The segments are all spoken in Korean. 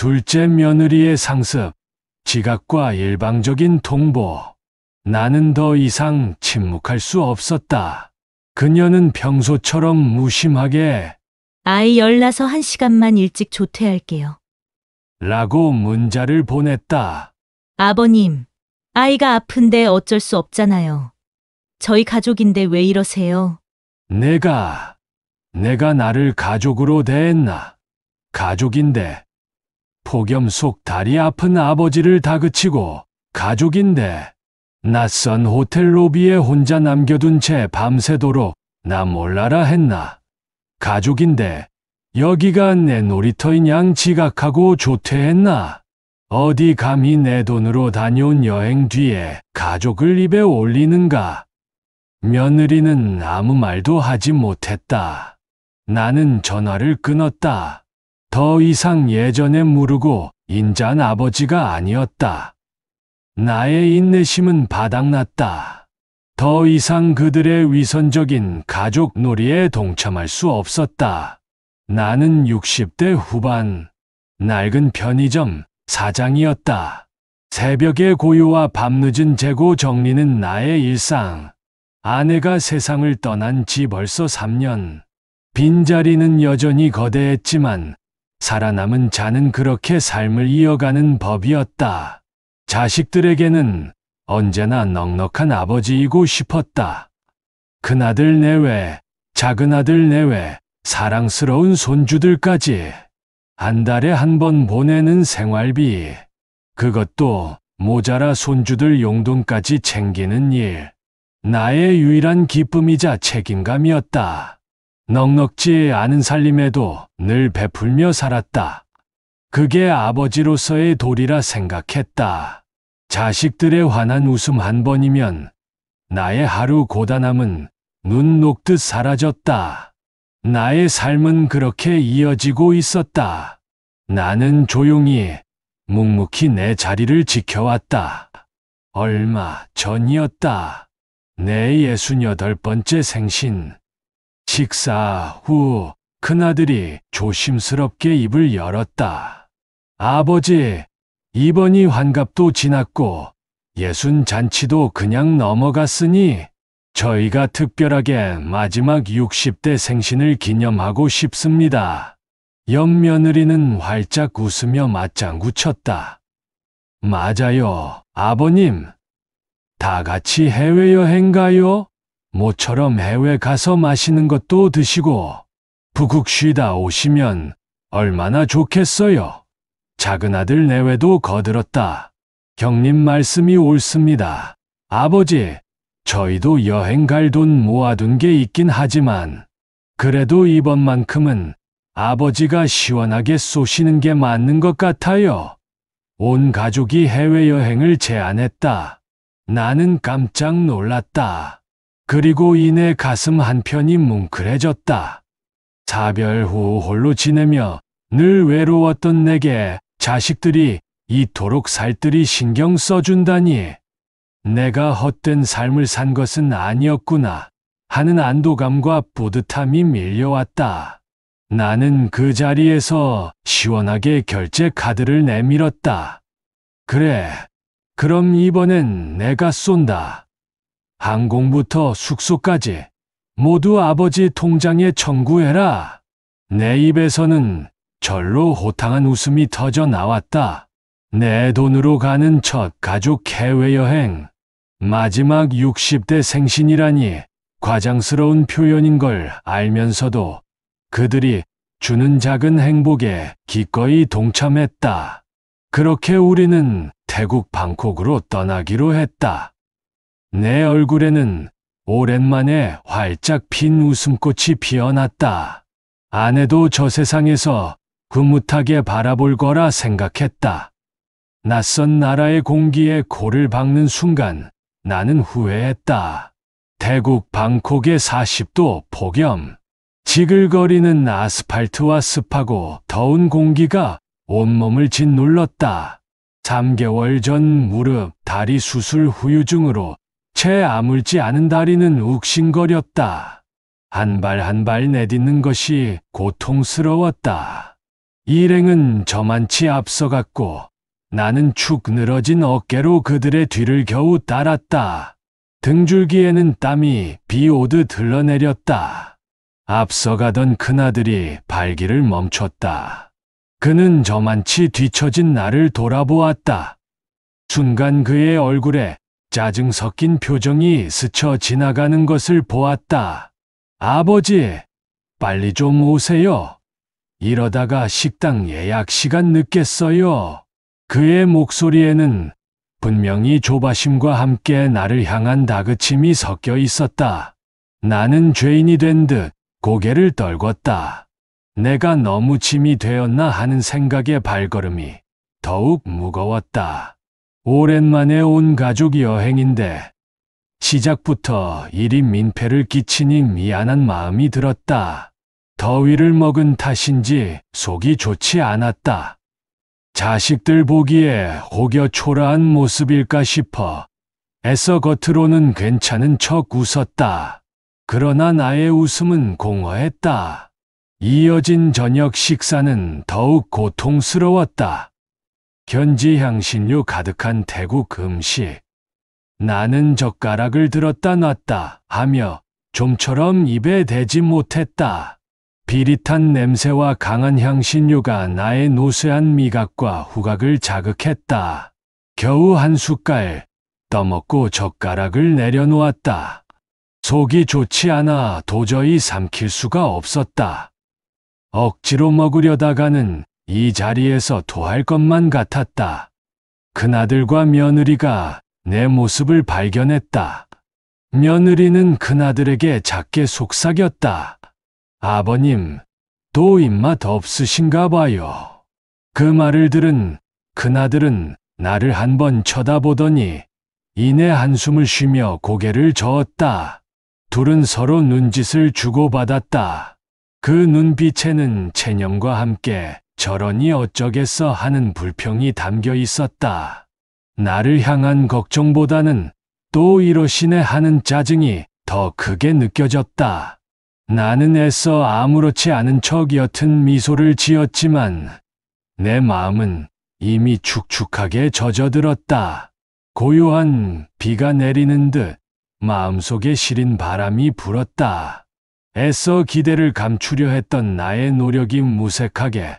둘째 며느리의 상습, 지각과 일방적인 통보. 나는 더 이상 침묵할 수 없었다. 그녀는 평소처럼 무심하게 아이 열 나서 1시간만 일찍 조퇴할게요. 라고 문자를 보냈다. 아버님, 아이가 아픈데 어쩔 수 없잖아요. 저희 가족인데 왜 이러세요? 내가 나를 가족으로 대했나? 가족인데. 폭염 속 다리 아픈 아버지를 다그치고 가족인데. 낯선 호텔 로비에 혼자 남겨둔 채 밤새도록 나 몰라라 했나? 가족인데. 여기가 내 놀이터인 양 지각하고 조퇴했나? 어디 감히 내 돈으로 다녀온 여행 뒤에 가족을 입에 올리는가? 며느리는 아무 말도 하지 못했다. 나는 전화를 끊었다. 더 이상 예전에 무르고 인자한 아버지가 아니었다. 나의 인내심은 바닥났다. 더 이상 그들의 위선적인 가족 놀이에 동참할 수 없었다. 나는 60대 후반, 낡은 편의점 사장이었다. 새벽의 고요와 밤늦은 재고 정리는 나의 일상. 아내가 세상을 떠난 지 벌써 3년. 빈자리는 여전히 거대했지만 살아남은 자는 그렇게 삶을 이어가는 법이었다. 자식들에게는 언제나 넉넉한 아버지이고 싶었다. 큰아들 내외, 작은아들 내외, 사랑스러운 손주들까지 한 달에 한 번 보내는 생활비. 그것도 모자라 손주들 용돈까지 챙기는 일. 나의 유일한 기쁨이자 책임감이었다. 넉넉지 않은 살림에도 늘 베풀며 살았다. 그게 아버지로서의 도리라 생각했다. 자식들의 환한 웃음 한 번이면 나의 하루 고단함은 눈 녹듯 사라졌다. 나의 삶은 그렇게 이어지고 있었다. 나는 조용히 묵묵히 내 자리를 지켜왔다. 얼마 전이었다. 내 68번째 생신. 식사 후 큰아들이 조심스럽게 입을 열었다. 아버지, 이번이 환갑도 지났고 60잔치도 그냥 넘어갔으니 저희가 특별하게 마지막 60대 생신을 기념하고 싶습니다. 옆며느리는 활짝 웃으며 맞장구 쳤다. 맞아요, 아버님. 다 같이 해외여행 가요? 모처럼 해외 가서 맛있는 것도 드시고 푹푹 쉬다 오시면 얼마나 좋겠어요. 작은아들 내외도 거들었다. 형님 말씀이 옳습니다. 아버지, 저희도 여행 갈 돈 모아둔 게 있긴 하지만 그래도 이번만큼은 아버지가 시원하게 쏘시는 게 맞는 것 같아요. 온 가족이 해외여행을 제안했다. 나는 깜짝 놀랐다. 그리고 이내 가슴 한편이 뭉클해졌다. 사별 후 홀로 지내며 늘 외로웠던 내게 자식들이 이토록 살뜰히 신경 써준다니. 내가 헛된 삶을 산 것은 아니었구나 하는 안도감과 뿌듯함이 밀려왔다. 나는 그 자리에서 시원하게 결제 카드를 내밀었다. 그래, 그럼 이번엔 내가 쏜다. 항공부터 숙소까지 모두 아버지 통장에 청구해라. 내 입에서는 절로 호탕한 웃음이 터져 나왔다. 내 돈으로 가는 첫 가족 해외여행. 마지막 60대 생신이라니 과장스러운 표현인 걸 알면서도 그들이 주는 작은 행복에 기꺼이 동참했다. 그렇게 우리는 태국 방콕으로 떠나기로 했다. 내 얼굴에는 오랜만에 활짝 핀 웃음꽃이 피어났다. 아내도 저 세상에서 흐뭇하게 바라볼 거라 생각했다. 낯선 나라의 공기에 코를 박는 순간 나는 후회했다. 태국 방콕의 40도 폭염. 지글거리는 아스팔트와 습하고 더운 공기가 온몸을 짓눌렀다. 3개월 전 무릎, 다리 수술 후유증으로 채 아물지 않은 다리는 욱신거렸다. 한 발 한 발 내딛는 것이 고통스러웠다. 일행은 저만치 앞서갔고 나는 축 늘어진 어깨로 그들의 뒤를 겨우 따랐다. 등줄기에는 땀이 비 오듯 흘러내렸다. 앞서가던 큰아들이 발길을 멈췄다. 그는 저만치 뒤처진 나를 돌아보았다. 순간 그의 얼굴에 짜증 섞인 표정이 스쳐 지나가는 것을 보았다. 아버지, 빨리 좀 오세요. 이러다가 식당 예약 시간 늦겠어요. 그의 목소리에는 분명히 조바심과 함께 나를 향한 다그침이 섞여 있었다. 나는 죄인이 된 듯 고개를 떨궜다. 내가 너무 짐이 되었나 하는 생각에 발걸음이 더욱 무거웠다. 오랜만에 온 가족 여행인데 시작부터 일이 민폐를 끼치니 미안한 마음이 들었다. 더위를 먹은 탓인지 속이 좋지 않았다. 자식들 보기에 혹여 초라한 모습일까 싶어 애써 겉으로는 괜찮은 척 웃었다. 그러나 나의 웃음은 공허했다. 이어진 저녁 식사는 더욱 고통스러웠다. 현지 향신료 가득한 태국 음식. 나는 젓가락을 들었다 놨다 하며 좀처럼 입에 대지 못했다. 비릿한 냄새와 강한 향신료가 나의 노쇠한 미각과 후각을 자극했다. 겨우 한 숟갈 떠먹고 젓가락을 내려놓았다. 속이 좋지 않아 도저히 삼킬 수가 없었다. 억지로 먹으려다가는 이 자리에서 토할 것만 같았다. 큰아들과 며느리가 내 모습을 발견했다. 며느리는 큰아들에게 작게 속삭였다. 아버님, 또 입맛 없으신가 봐요. 그 말을 들은 큰아들은 나를 한번 쳐다보더니 이내 한숨을 쉬며 고개를 저었다. 둘은 서로 눈짓을 주고받았다. 그 눈빛에는 체념과 함께 저러니 어쩌겠어 하는 불평이 담겨 있었다. 나를 향한 걱정보다는 또 이러시네 하는 짜증이 더 크게 느껴졌다. 나는 애써 아무렇지 않은 척 옅은 미소를 지었지만 내 마음은 이미 축축하게 젖어들었다. 고요한 비가 내리는 듯 마음속에 시린 바람이 불었다. 애써 기대를 감추려 했던 나의 노력이 무색하게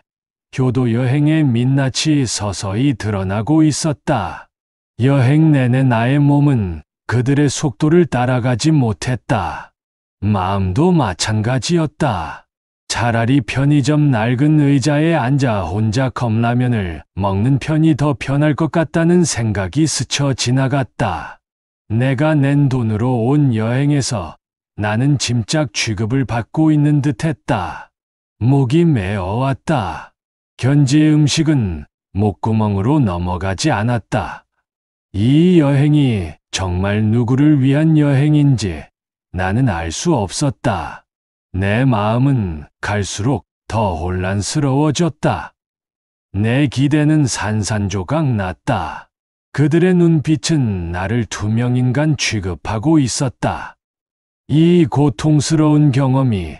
효도 여행의 민낯이 서서히 드러나고 있었다. 여행 내내 나의 몸은 그들의 속도를 따라가지 못했다. 마음도 마찬가지였다. 차라리 편의점 낡은 의자에 앉아 혼자 컵라면을 먹는 편이 더 편할 것 같다는 생각이 스쳐 지나갔다. 내가 낸 돈으로 온 여행에서 나는 짐짝 취급을 받고 있는 듯했다. 목이 메어왔다. 현지 음식은 목구멍으로 넘어가지 않았다. 이 여행이 정말 누구를 위한 여행인지 나는 알 수 없었다. 내 마음은 갈수록 더 혼란스러워졌다. 내 기대는 산산조각 났다. 그들의 눈빛은 나를 투명인간 취급하고 있었다. 이 고통스러운 경험이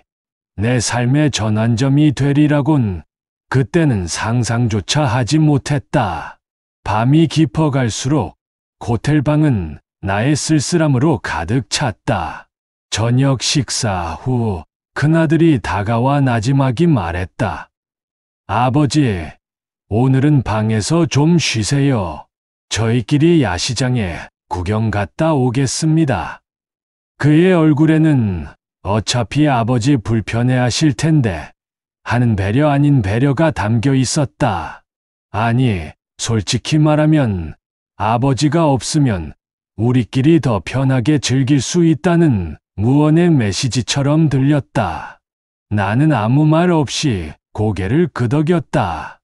내 삶의 전환점이 되리라곤 그때는 상상조차 하지 못했다. 밤이 깊어갈수록 호텔 방은 나의 쓸쓸함으로 가득 찼다. 저녁 식사 후 큰아들이 다가와 나지막이 말했다. 아버지, 오늘은 방에서 좀 쉬세요. 저희끼리 야시장에 구경 갔다 오겠습니다. 그의 얼굴에는 어차피 아버지 불편해하실 텐데 하는 배려 아닌 배려가 담겨 있었다. 아니, 솔직히 말하면 아버지가 없으면 우리끼리 더 편하게 즐길 수 있다는 무언의 메시지처럼 들렸다. 나는 아무 말 없이 고개를 끄덕였다.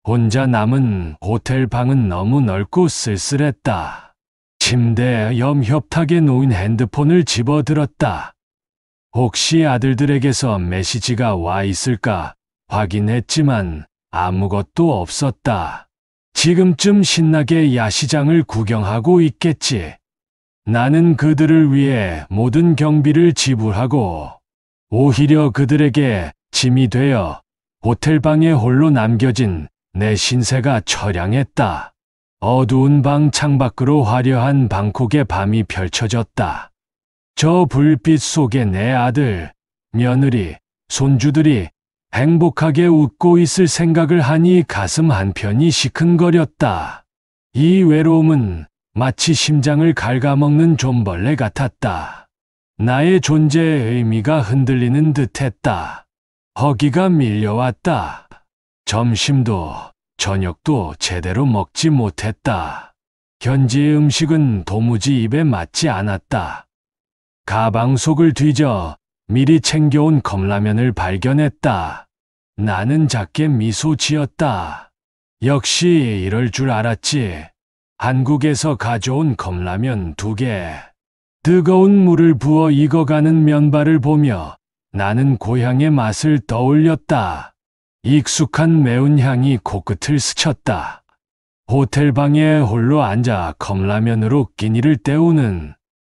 혼자 남은 호텔 방은 너무 넓고 쓸쓸했다. 침대에 염협하게 놓인 핸드폰을 집어들었다. 혹시 아들들에게서 메시지가 와 있을까 확인했지만 아무것도 없었다. 지금쯤 신나게 야시장을 구경하고 있겠지. 나는 그들을 위해 모든 경비를 지불하고 오히려 그들에게 짐이 되어 호텔방에 홀로 남겨진 내 신세가 처량했다. 어두운 방 창밖으로 화려한 방콕의 밤이 펼쳐졌다. 저 불빛 속에 내 아들, 며느리, 손주들이 행복하게 웃고 있을 생각을 하니 가슴 한편이 시큰거렸다. 이 외로움은 마치 심장을 갉아먹는 좀벌레 같았다. 나의 존재의 의미가 흔들리는 듯했다. 허기가 밀려왔다. 점심도 저녁도 제대로 먹지 못했다. 현지의 음식은 도무지 입에 맞지 않았다. 가방 속을 뒤져 미리 챙겨온 컵라면을 발견했다. 나는 작게 미소 지었다. 역시 이럴 줄 알았지. 한국에서 가져온 컵라면 2개. 뜨거운 물을 부어 익어가는 면발을 보며 나는 고향의 맛을 떠올렸다. 익숙한 매운 향이 코끝을 스쳤다. 호텔 방에 홀로 앉아 컵라면으로 끼니를 때우는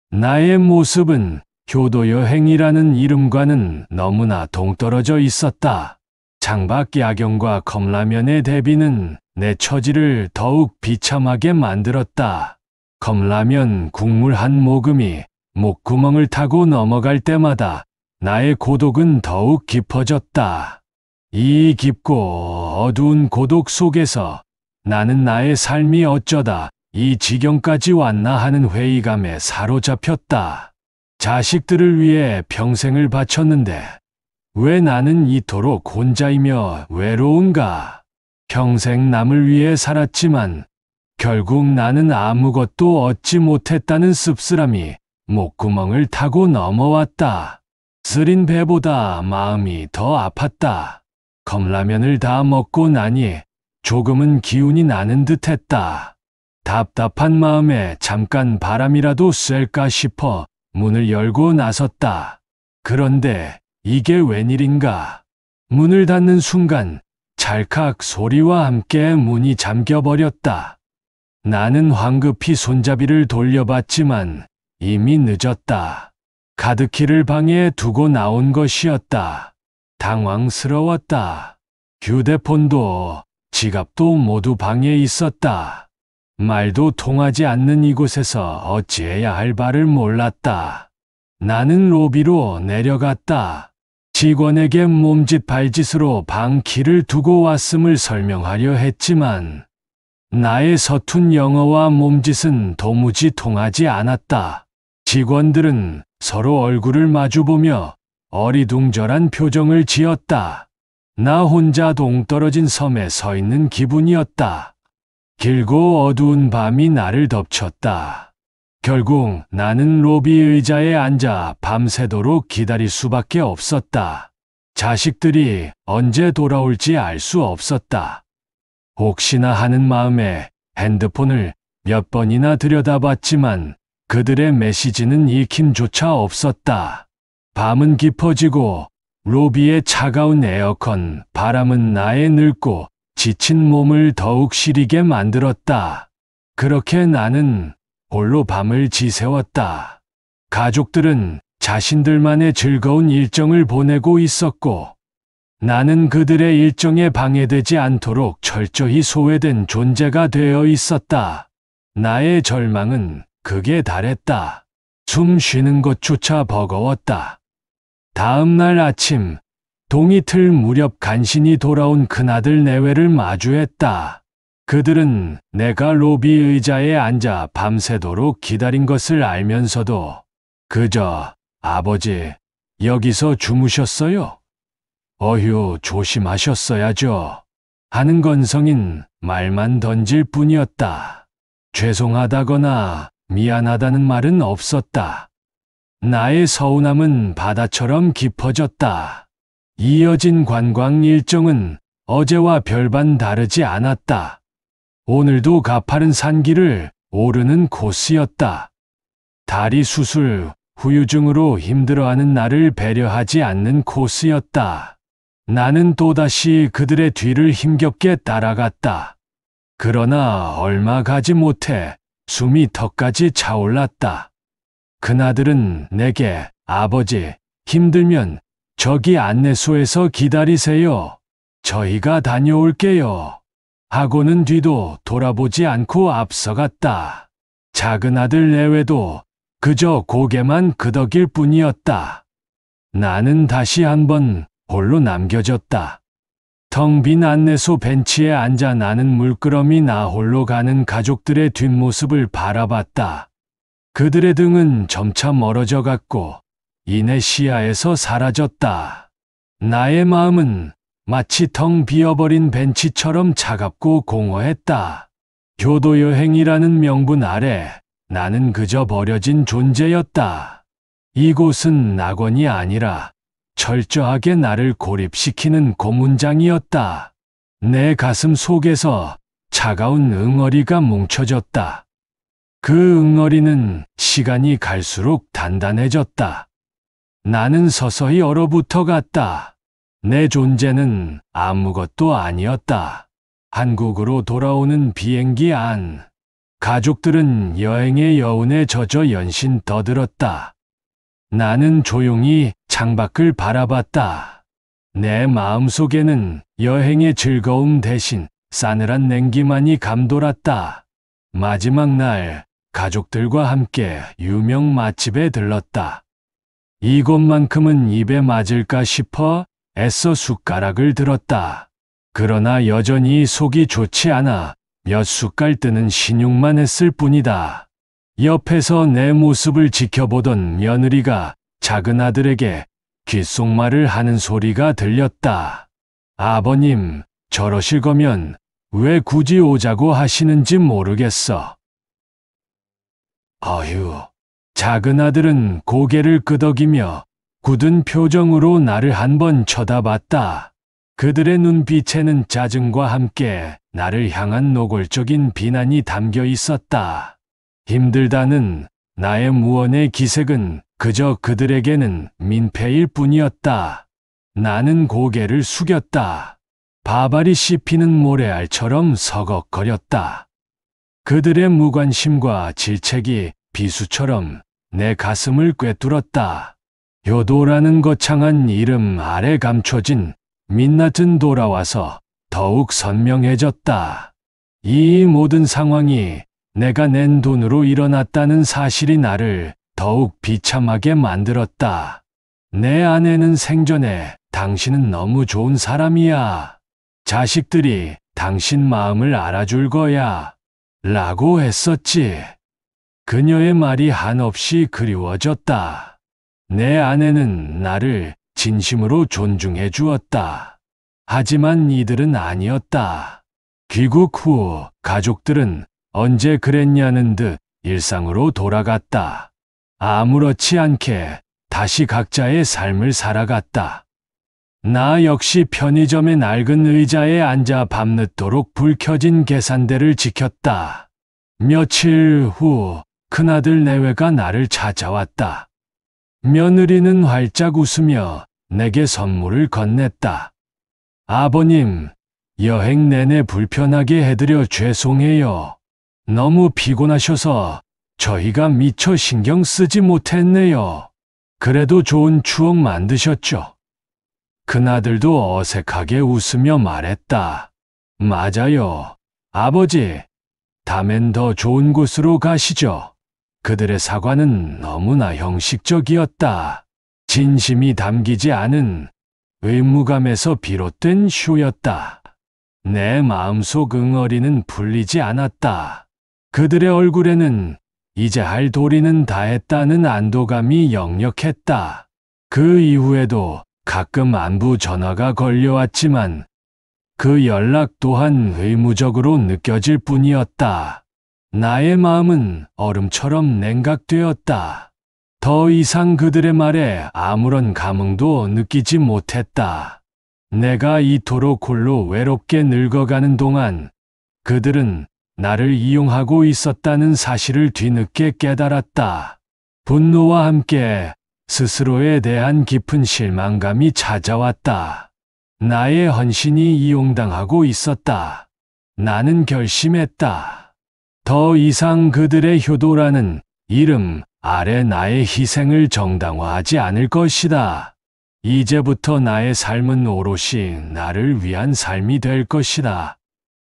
나의 모습은 효도 여행이라는 이름과는 너무나 동떨어져 있었다. 창밖 야경과 컵라면의 대비는 내 처지를 더욱 비참하게 만들었다. 컵라면 국물 한 모금이 목구멍을 타고 넘어갈 때마다 나의 고독은 더욱 깊어졌다. 이 깊고 어두운 고독 속에서 나는 나의 삶이 어쩌다 이 지경까지 왔나 하는 회의감에 사로잡혔다. 자식들을 위해 평생을 바쳤는데 왜 나는 이토록 혼자이며 외로운가? 평생 남을 위해 살았지만 결국 나는 아무것도 얻지 못했다는 씁쓸함이 목구멍을 타고 넘어왔다. 쓰린 배보다 마음이 더 아팠다. 컵라면을 다 먹고 나니 조금은 기운이 나는 듯했다. 답답한 마음에 잠깐 바람이라도 쐴까 싶어 문을 열고 나섰다. 그런데 이게 웬일인가? 문을 닫는 순간 찰칵 소리와 함께 문이 잠겨버렸다. 나는 황급히 손잡이를 돌려봤지만 이미 늦었다. 카드키를 방에 두고 나온 것이었다. 당황스러웠다. 휴대폰도 지갑도 모두 방에 있었다. 말도 통하지 않는 이곳에서 어찌해야 할 바를 몰랐다. 나는 로비로 내려갔다. 직원에게 몸짓 발짓으로 방 키를 두고 왔음을 설명하려 했지만 나의 서툰 영어와 몸짓은 도무지 통하지 않았다. 직원들은 서로 얼굴을 마주보며 어리둥절한 표정을 지었다. 나 혼자 동떨어진 섬에 서 있는 기분이었다. 길고 어두운 밤이 나를 덮쳤다. 결국 나는 로비 의자에 앉아 밤새도록 기다릴 수밖에 없었다. 자식들이 언제 돌아올지 알 수 없었다. 혹시나 하는 마음에 핸드폰을 몇 번이나 들여다봤지만 그들의 메시지는 읽힘조차 없었다. 밤은 깊어지고 로비의 차가운 에어컨 바람은 나의 늙고 지친 몸을 더욱 시리게 만들었다. 그렇게 나는 홀로 밤을 지새웠다. 가족들은 자신들만의 즐거운 일정을 보내고 있었고 나는 그들의 일정에 방해되지 않도록 철저히 소외된 존재가 되어 있었다. 나의 절망은 극에 달했다. 숨 쉬는 것조차 버거웠다. 다음 날 아침, 동이틀 무렵 간신히 돌아온 큰아들 내외를 마주했다. 그들은 내가 로비 의자에 앉아 밤새도록 기다린 것을 알면서도 그저 아버지, 여기서 주무셨어요? 어휴, 조심하셨어야죠. 하는 건성인 말만 던질 뿐이었다. 죄송하다거나 미안하다는 말은 없었다. 나의 서운함은 바다처럼 깊어졌다. 이어진 관광 일정은 어제와 별반 다르지 않았다. 오늘도 가파른 산길을 오르는 코스였다. 다리 수술, 후유증으로 힘들어하는 나를 배려하지 않는 코스였다. 나는 또다시 그들의 뒤를 힘겹게 따라갔다. 그러나 얼마 가지 못해 숨이 턱까지 차올랐다. 큰아들은 내게 아버지, 힘들면 저기 안내소에서 기다리세요. 저희가 다녀올게요. 하고는 뒤도 돌아보지 않고 앞서갔다. 작은 아들 내외도 그저 고개만 끄덕일 뿐이었다. 나는 다시 한번 홀로 남겨졌다. 텅 빈 안내소 벤치에 앉아 나는 물끄러미 나 홀로 가는 가족들의 뒷모습을 바라봤다. 그들의 등은 점차 멀어져 갔고 이내 시야에서 사라졌다. 나의 마음은 마치 텅 비어버린 벤치처럼 차갑고 공허했다. 교도 여행이라는 명분 아래 나는 그저 버려진 존재였다. 이곳은 낙원이 아니라 철저하게 나를 고립시키는 고문장이었다. 내 가슴 속에서 차가운 응어리가 뭉쳐졌다. 그 응어리는 시간이 갈수록 단단해졌다. 나는 서서히 얼어붙어 갔다. 내 존재는 아무것도 아니었다. 한국으로 돌아오는 비행기 안. 가족들은 여행의 여운에 젖어 연신 떠들었다. 나는 조용히 창밖을 바라봤다. 내 마음속에는 여행의 즐거움 대신 싸늘한 냉기만이 감돌았다. 마지막 날 가족들과 함께 유명 맛집에 들렀다. 이곳만큼은 입에 맞을까 싶어 애써 숟가락을 들었다. 그러나 여전히 속이 좋지 않아 몇 숟갈 뜨는 신용만 했을 뿐이다. 옆에서 내 모습을 지켜보던 며느리가 작은 아들에게 귓속말을 하는 소리가 들렸다. 아버님, 저러실 거면 왜 굳이 오자고 하시는지 모르겠어. 어휴. 작은 아들은 고개를 끄덕이며 굳은 표정으로 나를 한번 쳐다봤다. 그들의 눈빛에는 짜증과 함께 나를 향한 노골적인 비난이 담겨 있었다. 힘들다는 나의 무언의 기색은 그저 그들에게는 민폐일 뿐이었다. 나는 고개를 숙였다. 바바리 씹히는 모래알처럼 서걱거렸다. 그들의 무관심과 질책이 비수처럼 내 가슴을 꿰뚫었다. 효도라는 거창한 이름 아래 감춰진 민낯은 돌아와서 더욱 선명해졌다. 이 모든 상황이 내가 낸 돈으로 일어났다는 사실이 나를 더욱 비참하게 만들었다. 내 아내는 생전에 당신은 너무 좋은 사람이야. 자식들이 당신 마음을 알아줄 거야. 라고 했었지. 그녀의 말이 한없이 그리워졌다. 내 아내는 나를 진심으로 존중해 주었다. 하지만 이들은 아니었다. 귀국 후 가족들은 언제 그랬냐는 듯 일상으로 돌아갔다. 아무렇지 않게 다시 각자의 삶을 살아갔다. 나 역시 편의점의 낡은 의자에 앉아 밤늦도록 불 켜진 계산대를 지켰다. 며칠 후 큰아들 내외가 나를 찾아왔다. 며느리는 활짝 웃으며 내게 선물을 건넸다. 아버님, 여행 내내 불편하게 해드려 죄송해요. 너무 피곤하셔서 저희가 미처 신경 쓰지 못했네요. 그래도 좋은 추억 만드셨죠? 큰아들도 어색하게 웃으며 말했다. 맞아요, 아버지. 다음엔 더 좋은 곳으로 가시죠. 그들의 사과는 너무나 형식적이었다. 진심이 담기지 않은 의무감에서 비롯된 쇼였다. 내 마음속 응어리는 풀리지 않았다. 그들의 얼굴에는 이제 할 도리는 다 했다는 안도감이 역력했다. 그 이후에도 가끔 안부 전화가 걸려왔지만 그 연락 또한 의무적으로 느껴질 뿐이었다. 나의 마음은 얼음처럼 냉각되었다. 더 이상 그들의 말에 아무런 감흥도 느끼지 못했다. 내가 이토록 홀로 외롭게 늙어가는 동안 그들은 나를 이용하고 있었다는 사실을 뒤늦게 깨달았다. 분노와 함께 스스로에 대한 깊은 실망감이 찾아왔다. 나의 헌신이 이용당하고 있었다. 나는 결심했다. 더 이상 그들의 효도라는 이름 아래 나의 희생을 정당화하지 않을 것이다. 이제부터 나의 삶은 오롯이 나를 위한 삶이 될 것이다.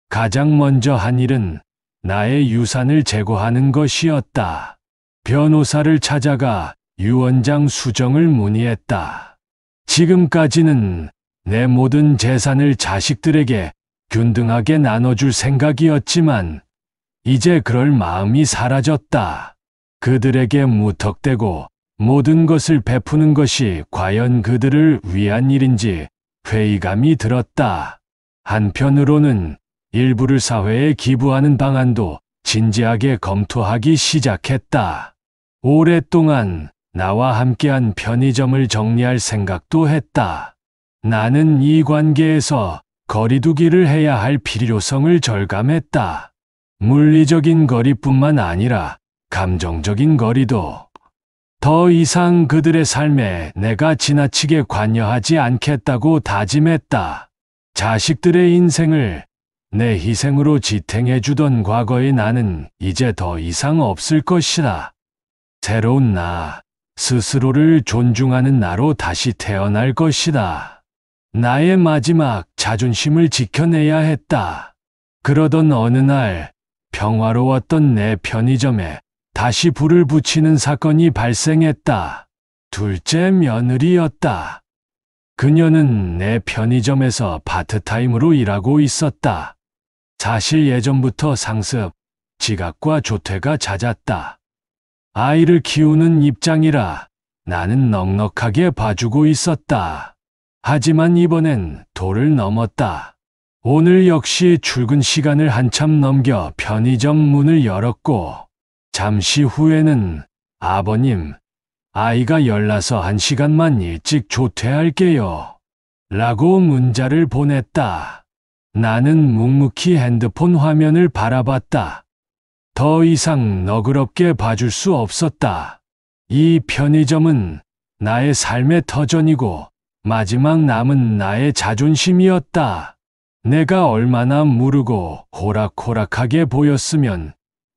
가장 먼저 한 일은 나의 유산을 제거하는 것이었다. 변호사를 찾아가 유언장 수정을 문의했다. 지금까지는 내 모든 재산을 자식들에게 균등하게 나눠줄 생각이었지만 이제 그럴 마음이 사라졌다. 그들에게 무턱대고 모든 것을 베푸는 것이 과연 그들을 위한 일인지 회의감이 들었다. 한편으로는 일부를 사회에 기부하는 방안도 진지하게 검토하기 시작했다. 오랫동안 나와 함께한 편의점을 정리할 생각도 했다. 나는 이 관계에서 거리두기를 해야 할 필요성을 절감했다. 물리적인 거리뿐만 아니라 감정적인 거리도. 더 이상 그들의 삶에 내가 지나치게 관여하지 않겠다고 다짐했다. 자식들의 인생을 내 희생으로 지탱해주던 과거의 나는 이제 더 이상 없을 것이다. 새로운 나, 스스로를 존중하는 나로 다시 태어날 것이다. 나의 마지막 자존심을 지켜내야 했다. 그러던 어느 날 평화로웠던 내 편의점에 다시 불을 붙이는 사건이 발생했다. 둘째 며느리였다. 그녀는 내 편의점에서 파트타임으로 일하고 있었다. 사실 예전부터 상습, 지각과 조퇴가 잦았다. 아이를 키우는 입장이라 나는 넉넉하게 봐주고 있었다. 하지만 이번엔 도를 넘었다. 오늘 역시 출근 시간을 한참 넘겨 편의점 문을 열었고 잠시 후에는 아버님, 아이가 열나서 1시간만 일찍 조퇴할게요. 라고 문자를 보냈다. 나는 묵묵히 핸드폰 화면을 바라봤다. 더 이상 너그럽게 봐줄 수 없었다. 이 편의점은 나의 삶의 터전이고 마지막 남은 나의 자존심이었다. 내가 얼마나 무르고 호락호락하게 보였으면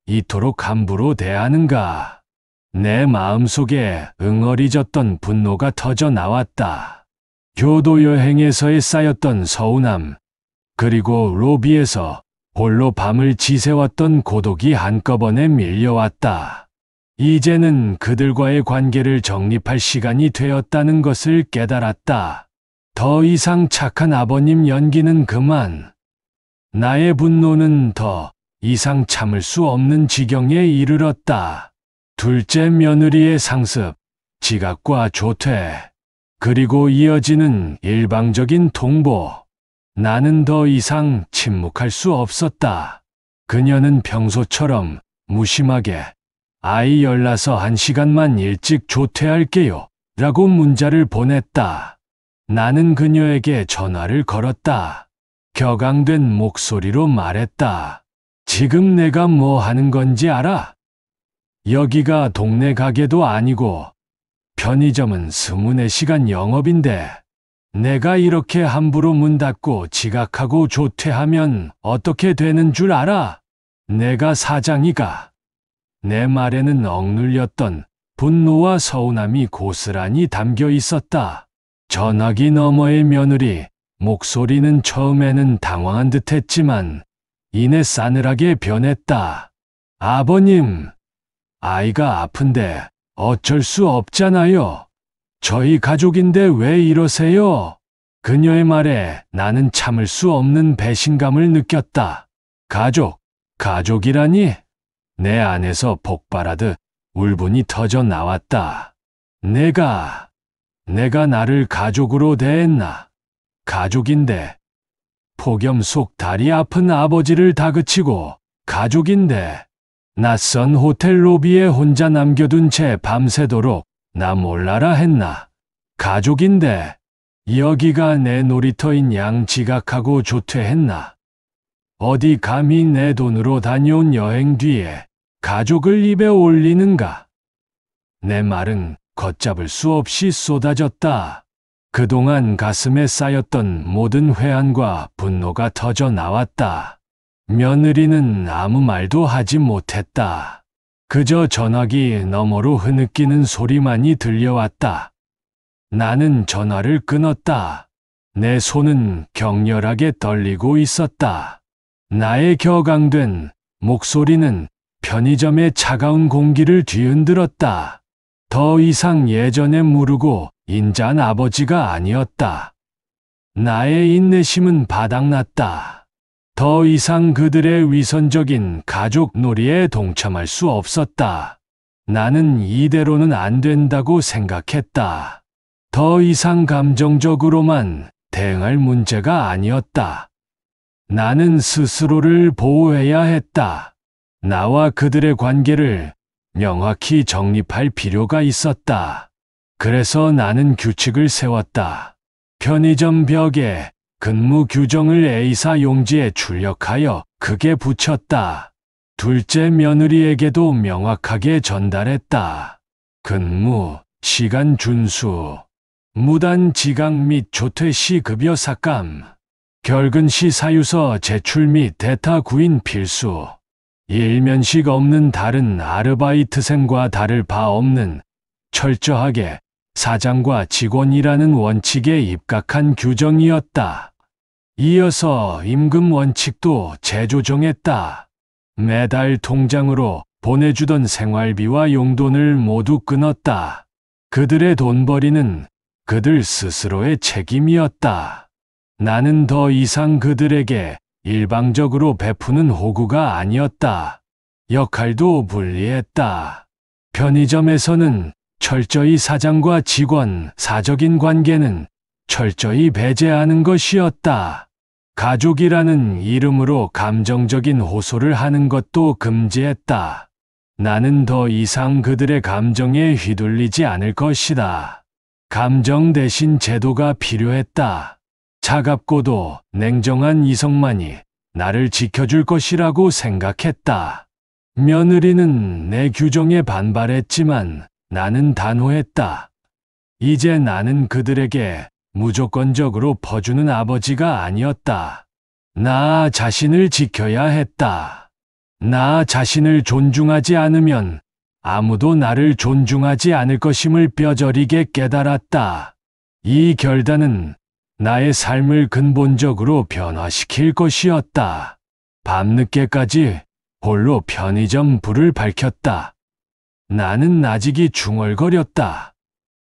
이토록 함부로 대하는가. 내 마음속에 응어리졌던 분노가 터져 나왔다. 교도여행에서의 쌓였던 서운함, 그리고 로비에서 홀로 밤을 지새웠던 고독이 한꺼번에 밀려왔다. 이제는 그들과의 관계를 정립할 시간이 되었다는 것을 깨달았다. 더 이상 착한 아버님 연기는 그만. 나의 분노는 더 이상 참을 수 없는 지경에 이르렀다. 둘째 며느리의 상습, 지각과 조퇴, 그리고 이어지는 일방적인 통보. 나는 더 이상 침묵할 수 없었다. 그녀는 평소처럼 무심하게 아이 열나서 1시간만 일찍 조퇴할게요. 라고 문자를 보냈다. 나는 그녀에게 전화를 걸었다. 격앙된 목소리로 말했다. 지금 내가 뭐 하는 건지 알아? 여기가 동네 가게도 아니고 편의점은 24시간 영업인데 내가 이렇게 함부로 문 닫고 지각하고 조퇴하면 어떻게 되는 줄 알아? 내가 사장이가. 내 말에는 억눌렸던 분노와 서운함이 고스란히 담겨 있었다. 전화기 너머의 며느리, 목소리는 처음에는 당황한 듯 했지만 이내 싸늘하게 변했다. 아버님, 아이가 아픈데 어쩔 수 없잖아요. 저희 가족인데 왜 이러세요? 그녀의 말에 나는 참을 수 없는 배신감을 느꼈다. 가족이라니? 내 안에서 폭발하듯 울분이 터져 나왔다. 내가 나를 가족으로 대했나? 가족인데. 폭염 속 다리 아픈 아버지를 다그치고 가족인데. 낯선 호텔 로비에 혼자 남겨둔 채 밤새도록 나 몰라라 했나? 가족인데. 여기가 내 놀이터인 양 지각하고 조퇴했나? 어디 감히 내 돈으로 다녀온 여행 뒤에 가족을 입에 올리는가? 내 말은 걷잡을 수 없이 쏟아졌다. 그동안 가슴에 쌓였던 모든 회한과 분노가 터져 나왔다. 며느리는 아무 말도 하지 못했다. 그저 전화기 너머로 흐느끼는 소리만이 들려왔다. 나는 전화를 끊었다. 내 손은 격렬하게 떨리고 있었다. 나의 격앙된 목소리는 편의점의 차가운 공기를 뒤흔들었다. 더 이상 예전에 무르고 인자한 아버지가 아니었다. 나의 인내심은 바닥났다. 더 이상 그들의 위선적인 가족 놀이에 동참할 수 없었다. 나는 이대로는 안 된다고 생각했다. 더 이상 감정적으로만 대응할 문제가 아니었다. 나는 스스로를 보호해야 했다. 나와 그들의 관계를 명확히 정립할 필요가 있었다. 그래서 나는 규칙을 세웠다. 편의점 벽에 근무 규정을 A사 용지에 출력하여 크게 붙였다. 둘째 며느리에게도 명확하게 전달했다. 근무, 시간 준수, 무단 지각 및 조퇴 시 급여 삭감, 결근 시 사유서 제출 및 대타 구인 필수, 일면식 없는 다른 아르바이트생과 다를 바 없는 철저하게 사장과 직원이라는 원칙에 입각한 규정이었다. 이어서 임금 원칙도 재조정했다. 매달 통장으로 보내주던 생활비와 용돈을 모두 끊었다. 그들의 돈벌이는 그들 스스로의 책임이었다. 나는 더 이상 그들에게 일방적으로 베푸는 호구가 아니었다. 역할도 분리했다. 편의점에서는 철저히 사장과 직원, 사적인 관계는 철저히 배제하는 것이었다. 가족이라는 이름으로 감정적인 호소를 하는 것도 금지했다. 나는 더 이상 그들의 감정에 휘둘리지 않을 것이다. 감정 대신 제도가 필요했다. 차갑고도 냉정한 이성만이 나를 지켜줄 것이라고 생각했다. 며느리는 내 규정에 반발했지만 나는 단호했다. 이제 나는 그들에게 무조건적으로 퍼주는 아버지가 아니었다. 나 자신을 지켜야 했다. 나 자신을 존중하지 않으면 아무도 나를 존중하지 않을 것임을 뼈저리게 깨달았다. 이 결단은 나의 삶을 근본적으로 변화시킬 것이었다. 밤늦게까지 홀로 편의점 불을 밝혔다. 나는 아직이 중얼거렸다.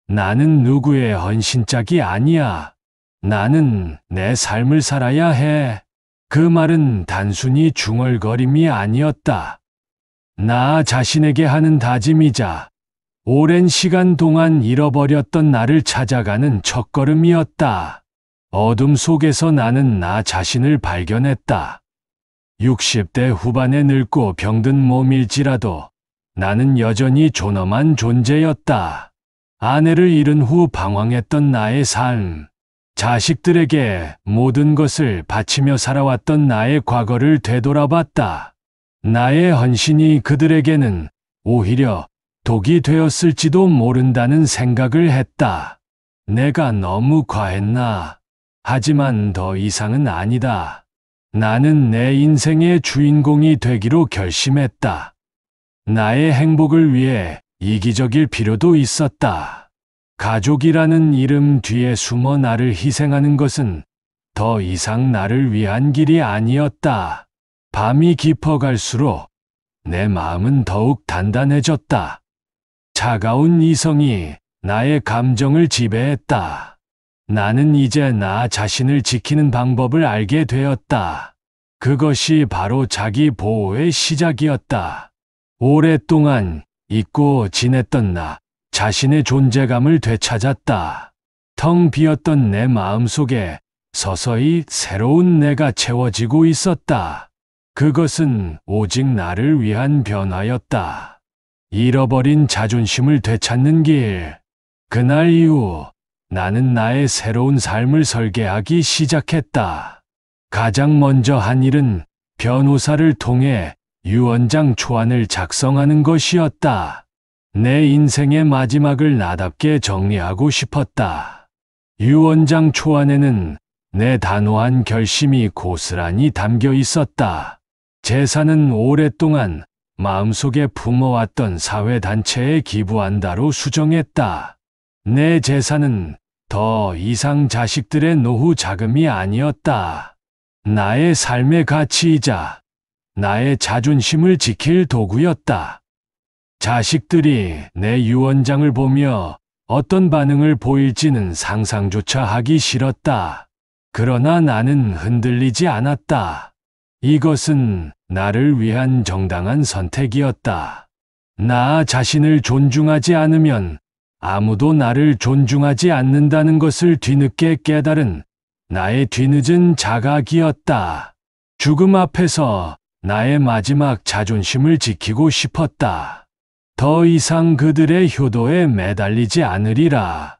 나는 누구의 헌신짝이 아니야. 나는 내 삶을 살아야 해. 그 말은 단순히 중얼거림이 아니었다. 나 자신에게 하는 다짐이자 오랜 시간 동안 잃어버렸던 나를 찾아가는 첫걸음이었다. 어둠 속에서 나는 나 자신을 발견했다. 60대 후반에 늙고 병든 몸일지라도 나는 여전히 존엄한 존재였다. 아내를 잃은 후 방황했던 나의 삶, 자식들에게 모든 것을 바치며 살아왔던 나의 과거를 되돌아봤다. 나의 헌신이 그들에게는 오히려 독이 되었을지도 모른다는 생각을 했다. 내가 너무 과했나? 하지만 더 이상은 아니다. 나는 내 인생의 주인공이 되기로 결심했다. 나의 행복을 위해 이기적일 필요도 있었다. 가족이라는 이름 뒤에 숨어 나를 희생하는 것은 더 이상 나를 위한 길이 아니었다. 밤이 깊어갈수록 내 마음은 더욱 단단해졌다. 차가운 이성이 나의 감정을 지배했다. 나는 이제 나 자신을 지키는 방법을 알게 되었다. 그것이 바로 자기 보호의 시작이었다. 오랫동안 잊고 지냈던 나 자신의 존재감을 되찾았다. 텅 비었던 내 마음속에 서서히 새로운 내가 채워지고 있었다. 그것은 오직 나를 위한 변화였다. 잃어버린 자존심을 되찾는 길. 그날 이후 나는 나의 새로운 삶을 설계하기 시작했다. 가장 먼저 한 일은 변호사를 통해 유언장 초안을 작성하는 것이었다. 내 인생의 마지막을 나답게 정리하고 싶었다. 유언장 초안에는 내 단호한 결심이 고스란히 담겨 있었다. 재산은 오랫동안 마음속에 품어왔던 사회단체에 기부한다로 수정했다. 내 재산은 더 이상 자식들의 노후 자금이 아니었다. 나의 삶의 가치이자 나의 자존심을 지킬 도구였다. 자식들이 내 유언장을 보며 어떤 반응을 보일지는 상상조차 하기 싫었다. 그러나 나는 흔들리지 않았다. 이것은 나를 위한 정당한 선택이었다. 나 자신을 존중하지 않으면 아무도 나를 존중하지 않는다는 것을 뒤늦게 깨달은 나의 뒤늦은 자각이었다. 죽음 앞에서 나의 마지막 자존심을 지키고 싶었다. 더 이상 그들의 효도에 매달리지 않으리라.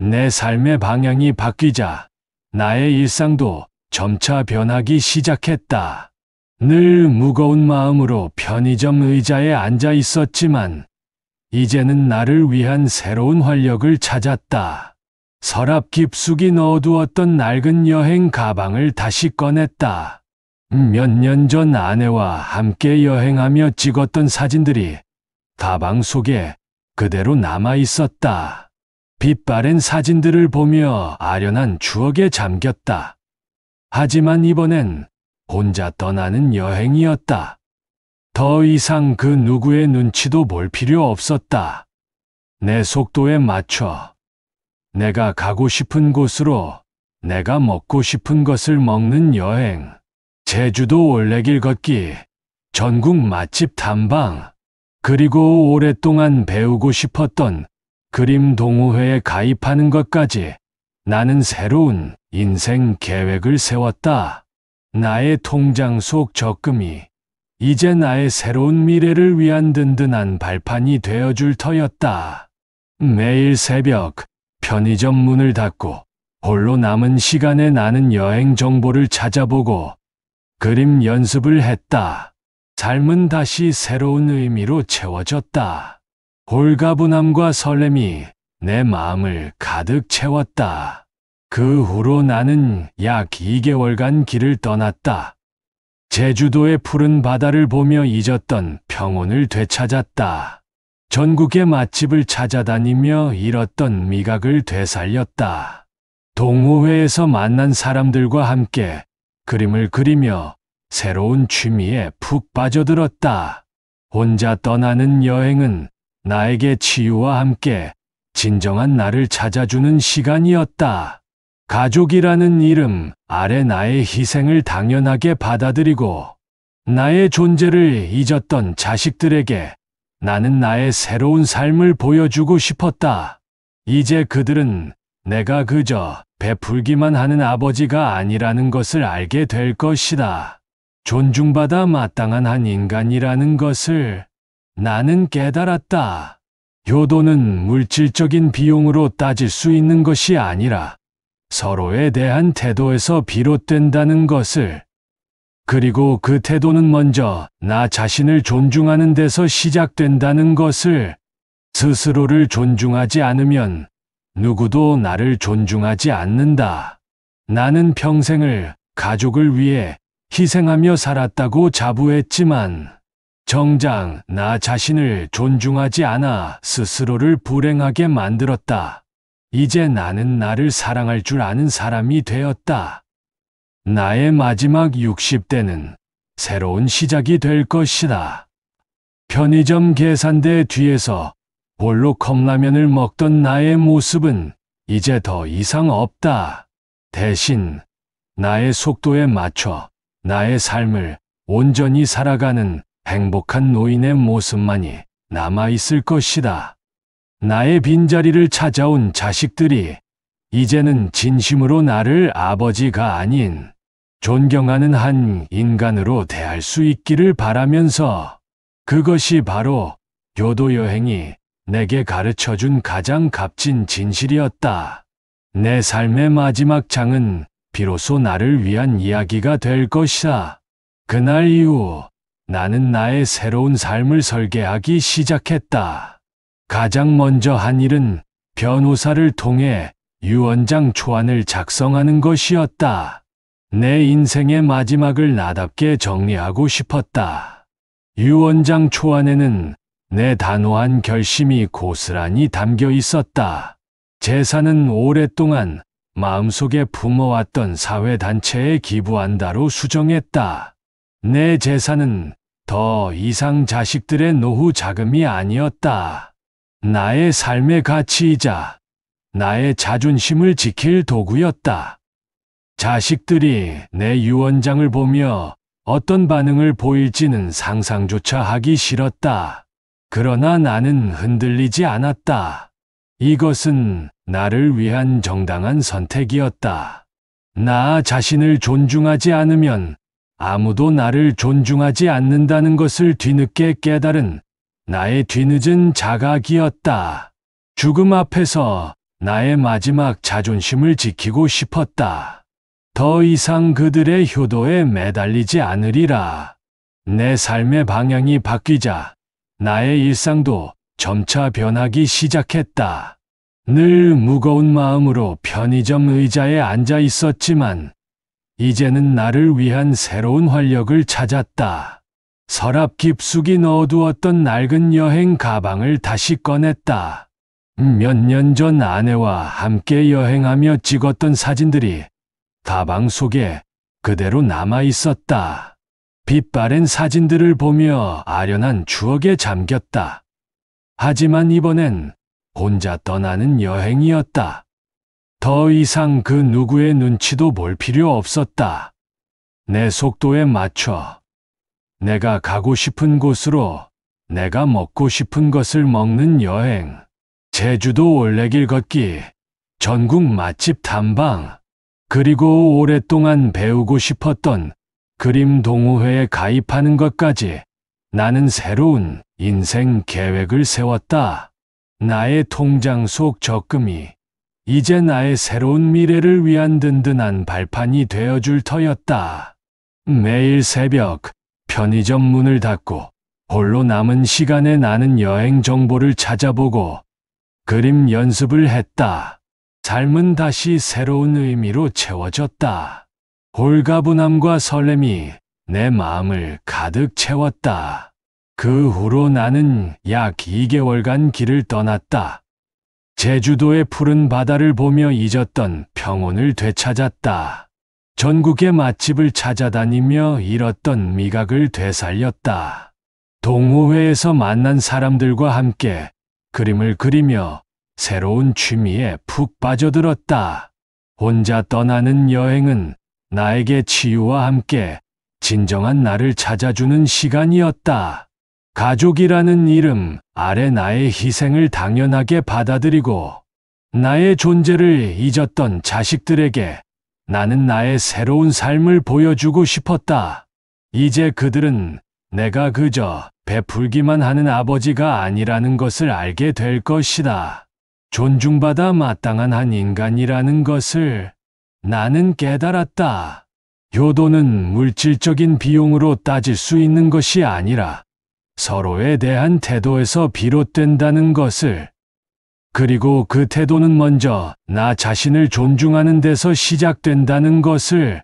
내 삶의 방향이 바뀌자 나의 일상도 점차 변하기 시작했다. 늘 무거운 마음으로 편의점 의자에 앉아 있었지만 이제는 나를 위한 새로운 활력을 찾았다. 서랍 깊숙이 넣어두었던 낡은 여행 가방을 다시 꺼냈다. 몇 년 전 아내와 함께 여행하며 찍었던 사진들이 가방 속에 그대로 남아 있었다. 빛바랜 사진들을 보며 아련한 추억에 잠겼다. 하지만 이번엔 혼자 떠나는 여행이었다. 더 이상 그 누구의 눈치도 볼 필요 없었다. 내 속도에 맞춰 내가 가고 싶은 곳으로 내가 먹고 싶은 것을 먹는 여행. 제주도 올레길 걷기, 전국 맛집 탐방, 그리고 오랫동안 배우고 싶었던 그림 동호회에 가입하는 것까지 나는 새로운 인생 계획을 세웠다. 나의 통장 속 적금이 이제 나의 새로운 미래를 위한 든든한 발판이 되어줄 터였다. 매일 새벽 편의점 문을 닫고 홀로 남은 시간에 나는 여행 정보를 찾아보고 그림 연습을 했다. 삶은 다시 새로운 의미로 채워졌다. 홀가분함과 설렘이 내 마음을 가득 채웠다. 그 후로 나는 약 2개월간 길을 떠났다. 제주도의 푸른 바다를 보며 잊었던 평온을 되찾았다. 전국의 맛집을 찾아다니며 잃었던 미각을 되살렸다. 동호회에서 만난 사람들과 함께 그림을 그리며 새로운 취미에 푹 빠져들었다. 혼자 떠나는 여행은 나에게 치유와 함께 진정한 나를 찾아주는 시간이었다. 가족이라는 이름 아래 나의 희생을 당연하게 받아들이고 나의 존재를 잊었던 자식들에게 나는 나의 새로운 삶을 보여주고 싶었다. 이제 그들은 내가 그저 베풀기만 하는 아버지가 아니라는 것을 알게 될 것이다. 존중받아 마땅한 한 인간이라는 것을 나는 깨달았다. 효도는 물질적인 비용으로 따질 수 있는 것이 아니라 서로에 대한 태도에서 비롯된다는 것을, 그리고 그 태도는 먼저 나 자신을 존중하는 데서 시작된다는 것을, 스스로를 존중하지 않으면 누구도 나를 존중하지 않는다. 나는 평생을 가족을 위해 희생하며 살았다고 자부했지만 정작 나 자신을 존중하지 않아 스스로를 불행하게 만들었다. 이제 나는 나를 사랑할 줄 아는 사람이 되었다. 나의 마지막 60대는 새로운 시작이 될 것이다. 편의점 계산대 뒤에서 홀로 컵라면을 먹던 나의 모습은 이제 더 이상 없다. 대신 나의 속도에 맞춰 나의 삶을 온전히 살아가는 행복한 노인의 모습만이 남아있을 것이다. 나의 빈자리를 찾아온 자식들이 이제는 진심으로 나를 아버지가 아닌 존경하는 한 인간으로 대할 수 있기를 바라면서, 그것이 바로 교도 여행이 내게 가르쳐준 가장 값진 진실이었다. 내 삶의 마지막 장은 비로소 나를 위한 이야기가 될 것이다. 그날 이후 나는 나의 새로운 삶을 설계하기 시작했다. 가장 먼저 한 일은 변호사를 통해 유언장 초안을 작성하는 것이었다. 내 인생의 마지막을 나답게 정리하고 싶었다. 유언장 초안에는 내 단호한 결심이 고스란히 담겨 있었다. 재산은 오랫동안 마음속에 품어왔던 사회단체에 기부한다로 수정했다. 내 재산은 더 이상 자식들의 노후 자금이 아니었다. 나의 삶의 가치이자 나의 자존심을 지킬 도구였다. 자식들이 내 유언장을 보며 어떤 반응을 보일지는 상상조차 하기 싫었다. 그러나 나는 흔들리지 않았다. 이것은 나를 위한 정당한 선택이었다. 나 자신을 존중하지 않으면 아무도 나를 존중하지 않는다는 것을 뒤늦게 깨달은 나의 뒤늦은 자각이었다. 죽음 앞에서 나의 마지막 자존심을 지키고 싶었다. 더 이상 그들의 효도에 매달리지 않으리라. 내 삶의 방향이 바뀌자 나의 일상도 점차 변하기 시작했다. 늘 무거운 마음으로 편의점 의자에 앉아 있었지만 이제는 나를 위한 새로운 활력을 찾았다. 서랍 깊숙이 넣어두었던 낡은 여행 가방을 다시 꺼냈다. 몇 년 전 아내와 함께 여행하며 찍었던 사진들이 가방 속에 그대로 남아 있었다. 빛바랜 사진들을 보며 아련한 추억에 잠겼다. 하지만 이번엔 혼자 떠나는 여행이었다. 더 이상 그 누구의 눈치도 볼 필요 없었다. 내 속도에 맞춰 내가 가고 싶은 곳으로 내가 먹고 싶은 것을 먹는 여행. 제주도 올레길 걷기, 전국 맛집 탐방, 그리고 오랫동안 배우고 싶었던 그림 동호회에 가입하는 것까지 나는 새로운 인생 계획을 세웠다. 나의 통장 속 적금이 이제 나의 새로운 미래를 위한 든든한 발판이 되어줄 터였다. 매일 새벽 편의점 문을 닫고 홀로 남은 시간에 나는 여행 정보를 찾아보고 그림 연습을 했다. 삶은 다시 새로운 의미로 채워졌다. 홀가분함과 설렘이 내 마음을 가득 채웠다. 그 후로 나는 약 2개월간 길을 떠났다. 제주도의 푸른 바다를 보며 잊었던 평온을 되찾았다. 전국의 맛집을 찾아다니며 잃었던 미각을 되살렸다. 동호회에서 만난 사람들과 함께 그림을 그리며 새로운 취미에 푹 빠져들었다. 혼자 떠나는 여행은 나에게 치유와 함께 진정한 나를 찾아주는 시간이었다. 가족이라는 이름 아래 나의 희생을 당연하게 받아들이고 나의 존재를 잊었던 자식들에게 나는 나의 새로운 삶을 보여주고 싶었다. 이제 그들은 내가 그저 베풀기만 하는 아버지가 아니라는 것을 알게 될 것이다. 존중받아 마땅한 한 인간이라는 것을 나는 깨달았다. 효도는 물질적인 비용으로 따질 수 있는 것이 아니라 서로에 대한 태도에서 비롯된다는 것을, 그리고 그 태도는 먼저 나 자신을 존중하는 데서 시작된다는 것을,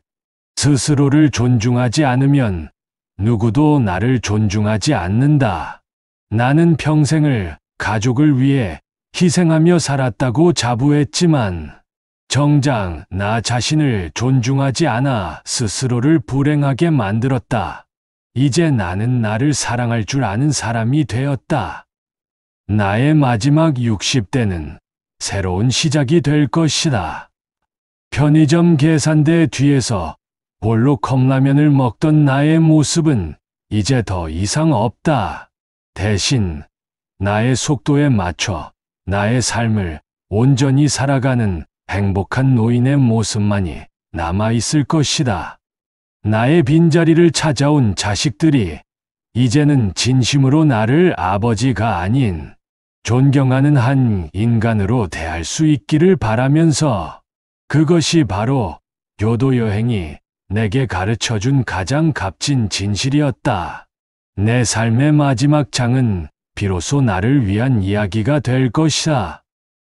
스스로를 존중하지 않으면 누구도 나를 존중하지 않는다. 나는 평생을 가족을 위해 희생하며 살았다고 자부했지만 정작 나 자신을 존중하지 않아 스스로를 불행하게 만들었다. 이제 나는 나를 사랑할 줄 아는 사람이 되었다. 나의 마지막 60대는 새로운 시작이 될 것이다. 편의점 계산대 뒤에서 홀로 컵라면을 먹던 나의 모습은 이제 더 이상 없다. 대신 나의 속도에 맞춰 나의 삶을 온전히 살아가는 행복한 노인의 모습만이 남아있을 것이다. 나의 빈자리를 찾아온 자식들이 이제는 진심으로 나를 아버지가 아닌 존경하는 한 인간으로 대할 수 있기를 바라면서, 그것이 바로 효도 여행이 내게 가르쳐준 가장 값진 진실이었다. 내 삶의 마지막 장은 비로소 나를 위한 이야기가 될 것이다.